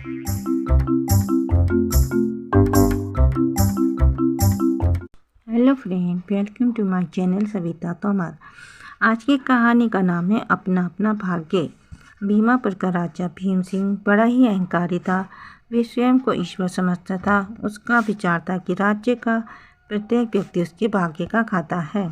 Hello friend, welcome to my channel Savita Tomar. आज की कहानी का नाम है अपना अपना भाग्य। भीमापुर का राजा भीम सिंह बड़ा ही अहंकारी था। वे स्वयं को ईश्वर समझता था। उसका विचार था कि राज्य का प्रत्येक व्यक्ति उसके भाग्य का खाता है।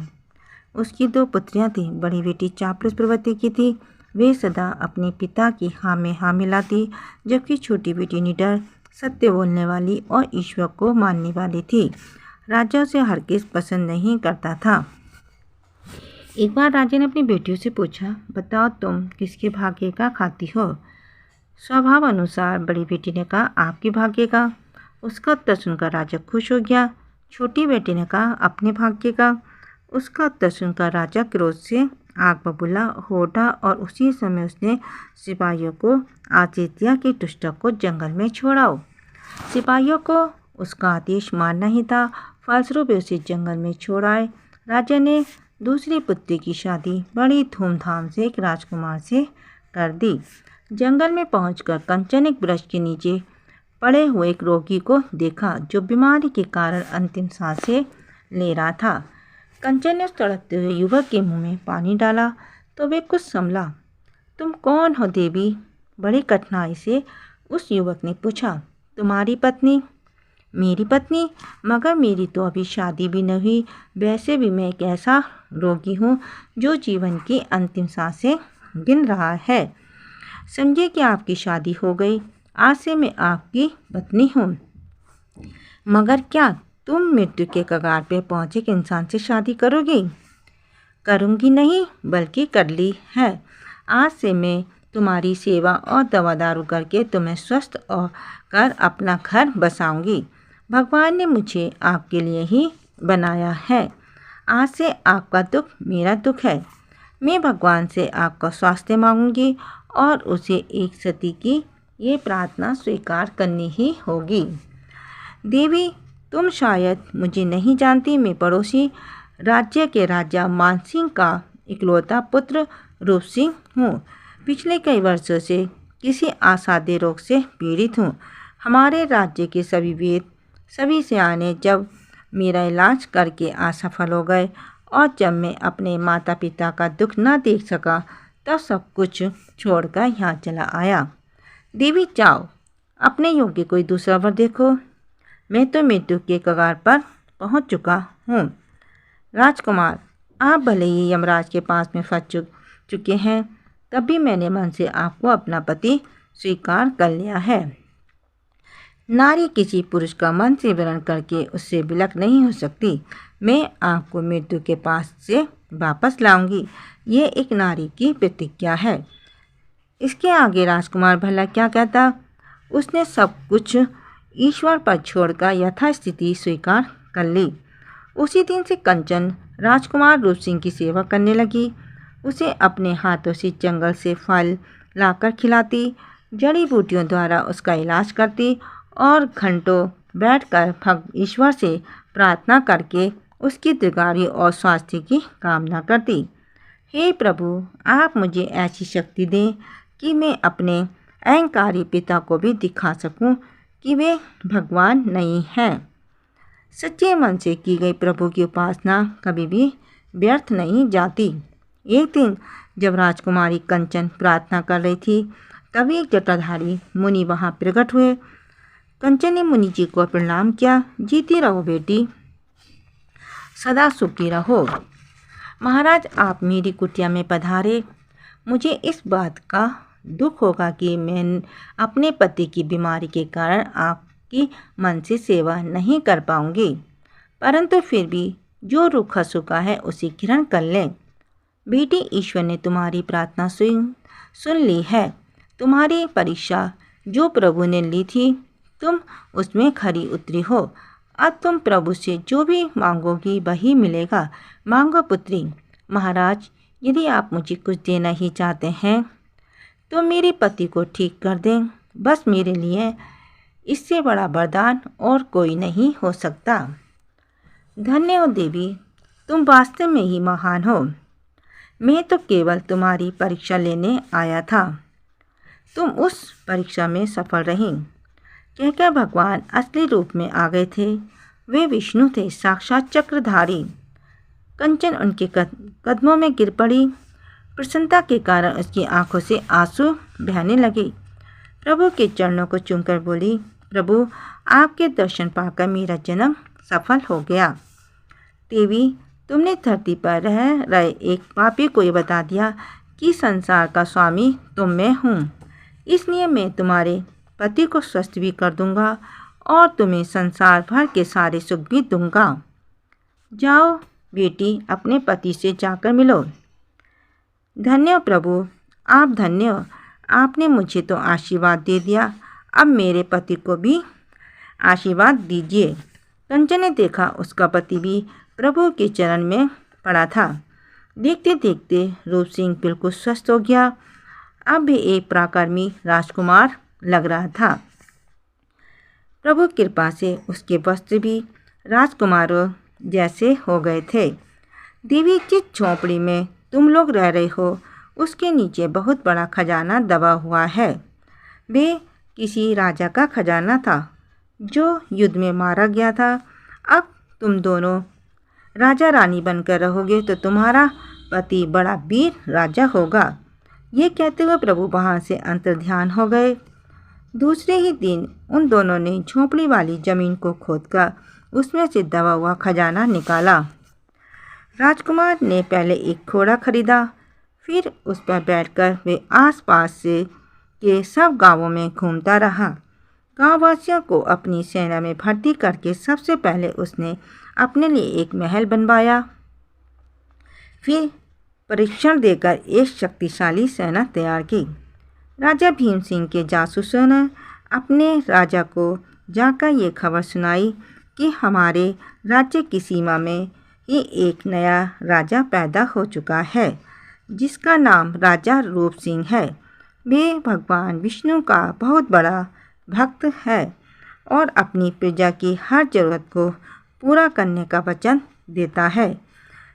उसकी 2 पुत्रियां थीं। बड़ी बेटी चापलूस प्रवृत्ति की थी। वे सदा अपने पिता की हाँ में हाँ मिलाती, जबकि छोटी बेटी निडर, सत्य बोलने वाली और ईश्वर को मानने वाली थी। राजा उसे हरगिज़ पसंद नहीं करता था। एक बार राजा ने अपनी बेटियों से पूछा, बताओ तुम किसके भाग्य का खाती हो? स्वभाव अनुसार बड़ी बेटी ने कहा, आपके भाग्य का। उसका उत्तर सुनकर राजा खुश हो गया। छोटी बेटी ने कहा, अपने भाग्य का। उसका उत्तर सुनकर राजा क्रोध से आग बबूला हो उठा और उसी समय उसने सिपाहियों को आदेश दिया कि दुष्टों को जंगल में छोड़ाओ। सिपाहियों को उसका आदेश मानना ही था। फलस्वरूप उसे जंगल में छोड़ आए। राजा ने दूसरी पुत्री की शादी बड़ी धूमधाम से एक राजकुमार से कर दी। जंगल में पहुंचकर कंचन एक वृक्ष के नीचे पड़े हुए एक रोगी को देखा, जो बीमारी के कारण अंतिम सांसें ले रहा था। कंचन ने उस तड़पते हुए युवक के मुंह में पानी डाला तो वे कुछ संभला। तुम कौन हो देवी? बड़ी कठिनाई से उस युवक ने पूछा। तुम्हारी पत्नी? मेरी पत्नी? मगर मेरी तो अभी शादी भी नहीं हुई। वैसे भी मैं एक ऐसा रोगी हूँ जो जीवन की अंतिम सांसें गिन रहा है। समझिए कि आपकी शादी हो गई। आज से मैं आपकी पत्नी हूँ। मगर क्या तुम मृत्यु के कगार पे पहुँचे एक इंसान से शादी करोगी? करूँगी नहीं, बल्कि कर ली है। आज से मैं तुम्हारी सेवा और दवा दारू करके तुम्हें स्वस्थ और कर अपना घर बसाऊंगी। भगवान ने मुझे आपके लिए ही बनाया है। आज से आपका दुख मेरा दुख है। मैं भगवान से आपका स्वास्थ्य मांगूंगी और उसे एक सती की ये प्रार्थना स्वीकार करनी ही होगी। देवी, तुम शायद मुझे नहीं जानती। मैं पड़ोसी राज्य के राजा मानसिंह का इकलौता पुत्र रूप सिंह हूँ। पिछले कई वर्षों से किसी असाध्य रोग से पीड़ित हूँ। हमारे राज्य के सभी वेद, सभी सियाने जब मेरा इलाज करके असफल हो गए और जब मैं अपने माता पिता का दुख न देख सका, तब सब कुछ छोड़कर यहाँ चला आया। देवी, जाओ अपने योग्य कोई दूसरा वर देखो। मैं तो मृत्यु के कगार पर पहुँच चुका हूँ। राजकुमार, आप भले ही यमराज के पास में फंस चुके हैं, तब भी मैंने मन से आपको अपना पति स्वीकार कर लिया है। नारी किसी पुरुष का मन से वरण करके उससे विलक नहीं हो सकती। मैं आपको मृत्यु के पास से वापस लाऊंगी। ये एक नारी की प्रतिज्ञा है। इसके आगे राजकुमार भला क्या कहता। उसने सब कुछ ईश्वर पर छोड़कर यथास्थिति स्वीकार कर ली। उसी दिन से कंचन राजकुमार रूप सिंह की सेवा करने लगी। उसे अपने हाथों से जंगल से फल लाकर खिलाती, जड़ी बूटियों द्वारा उसका इलाज करती और घंटों बैठकर ईश्वर से प्रार्थना करके उसकी दीर्घायु और स्वास्थ्य की कामना करती। हे प्रभु, आप मुझे ऐसी शक्ति दें कि मैं अपने अहंकारी पिता को भी दिखा सकूं कि वे भगवान नहीं हैं। सच्चे मन से की गई प्रभु की उपासना कभी भी व्यर्थ नहीं जाती। एक दिन जब राजकुमारी कंचन प्रार्थना कर रही थी, तभी एक जटाधारी मुनि वहां प्रकट हुए। कंचन ने मुनि जी को प्रणाम किया। जीती रहो बेटी, सदा सुखी रहो। महाराज, आप मेरी कुटिया में पधारे। मुझे इस बात का दुख होगा कि मैं अपने पति की बीमारी के कारण आपकी मन से सेवा नहीं कर पाऊंगी, परंतु फिर भी जो रूखा सूखा है उसे ग्रहण कर लें। बेटी, ईश्वर ने तुम्हारी प्रार्थना सुन ली है। तुम्हारी परीक्षा जो प्रभु ने ली थी, तुम उसमें खरी उतरी हो। अब तुम प्रभु से जो भी मांगोगी वही मिलेगा। मांगो पुत्री। महाराज, यदि आप मुझे कुछ देना ही चाहते हैं तो मेरे पति को ठीक कर दें। बस मेरे लिए इससे बड़ा वरदान और कोई नहीं हो सकता। धन्य हो देवी, तुम वास्तव में ही महान हो। मैं तो केवल तुम्हारी परीक्षा लेने आया था। तुम उस परीक्षा में सफल रही। कहकर भगवान असली रूप में आ गए थे। वे विष्णु थे, साक्षात चक्रधारी। कंचन उनके कदमों में गिर पड़ी। प्रसन्नता के कारण उसकी आंखों से आंसू बहने लगे। प्रभु के चरणों को चूमकर बोली, प्रभु, आपके दर्शन पाकर मेरा जन्म सफल हो गया। देवी, तुमने धरती पर रह रहे एक पापी को ये बता दिया कि संसार का स्वामी तुम मैं हूँ। इसलिए मैं तुम्हारे पति को स्वस्थ भी कर दूंगा और तुम्हें संसार भर के सारे सुख भी दूंगा। जाओ बेटी, अपने पति से जाकर मिलो। धन्य प्रभु, आप धन्य। आपने मुझे तो आशीर्वाद दे दिया, अब मेरे पति को भी आशीर्वाद दीजिए। कंचन ने देखा उसका पति भी प्रभु के चरण में पड़ा था। देखते देखते रूप सिंह बिल्कुल स्वस्थ हो गया। अब भी एक पराक्रमी राजकुमार लग रहा था। प्रभु कृपा से उसके वस्त्र भी राजकुमारों जैसे हो गए थे। देवी, जिस झोंपड़ी में तुम लोग रह रहे हो उसके नीचे बहुत बड़ा खजाना दबा हुआ है। वे किसी राजा का खजाना था जो युद्ध में मारा गया था। अब तुम दोनों राजा रानी बनकर रहोगे तो तुम्हारा पति बड़ा वीर राजा होगा। ये कहते हुए प्रभु वहाँ से अंतर्ध्यान हो गए। दूसरे ही दिन उन दोनों ने झोंपड़ी वाली जमीन को खोदकर उसमें से दबा हुआ खजाना निकाला। राजकुमार ने पहले एक घोड़ा खरीदा, फिर उस पर बैठकर वे आसपास के सब गांवों में घूमता रहा। गांववासियों को अपनी सेना में भर्ती करके सबसे पहले उसने अपने लिए एक महल बनवाया। फिर परीक्षण देकर एक शक्तिशाली सेना तैयार की। राजा भीम सिंह के जासूसों ने अपने राजा को जाकर ये खबर सुनाई कि हमारे राज्य की सीमा में ही एक नया राजा पैदा हो चुका है जिसका नाम राजा रूप सिंह है। वे भगवान विष्णु का बहुत बड़ा भक्त है और अपनी प्रजा की हर जरूरत को पूरा करने का वचन देता है।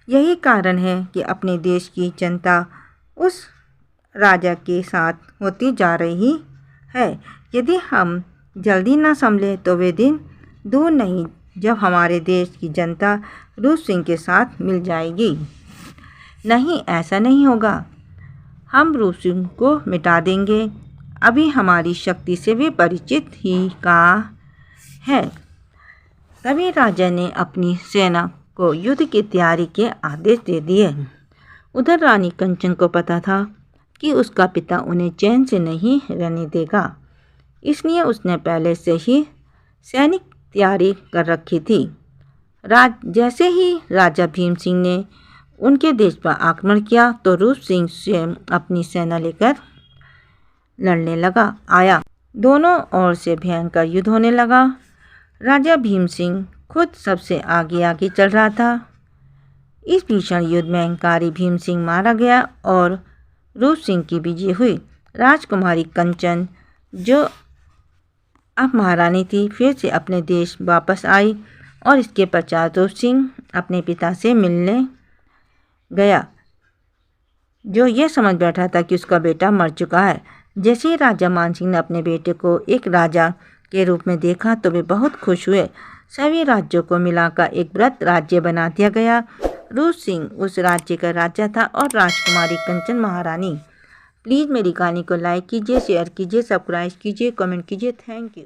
यही कारण है कि अपने देश की जनता उस राजा के साथ होती जा रही है। यदि हम जल्दी ना संभले तो वे दिन दूर नहीं जब हमारे देश की जनता रूप सिंह के साथ मिल जाएगी। नहीं, ऐसा नहीं होगा। हम रूप सिंह को मिटा देंगे। अभी हमारी शक्ति से वे परिचित ही कहाँ है। तभी राजा ने अपनी सेना को युद्ध की तैयारी के आदेश दे दिए। उधर रानी कंचन को पता था कि उसका पिता उन्हें चैन से नहीं रहने देगा, इसलिए उसने पहले से ही सैनिक तैयारी कर रखी थी। जैसे ही राजा भीम सिंह ने उनके देश पर आक्रमण किया तो रूप सिंह स्वयं अपनी सेना लेकर लड़ने आया। दोनों ओर से भयंकर युद्ध होने लगा। राजा भीम सिंह खुद सबसे आगे आगे चल रहा था। इस भीषण युद्ध में अहंकारी भीम सिंह मारा गया और रूप सिंह की विजय हुई। राजकुमारी कंचन, जो अब महारानी थी, फिर से अपने देश वापस आई और इसके पश्चात रूप सिंह अपने पिता से मिलने गया, जो यह समझ बैठा था कि उसका बेटा मर चुका है। जैसे ही राजा मानसिंह ने अपने बेटे को एक राजा के रूप में देखा तो वे बहुत खुश हुए। सभी राज्यों को मिलाकर एक वृहद राज्य बना दिया गया। रूप सिंह उस राज्य का राजा था और राजकुमारी कंचन महारानी। प्लीज़ मेरी कहानी को लाइक कीजिए, शेयर कीजिए, सब्सक्राइब कीजिए, कमेंट कीजिए। Thank you.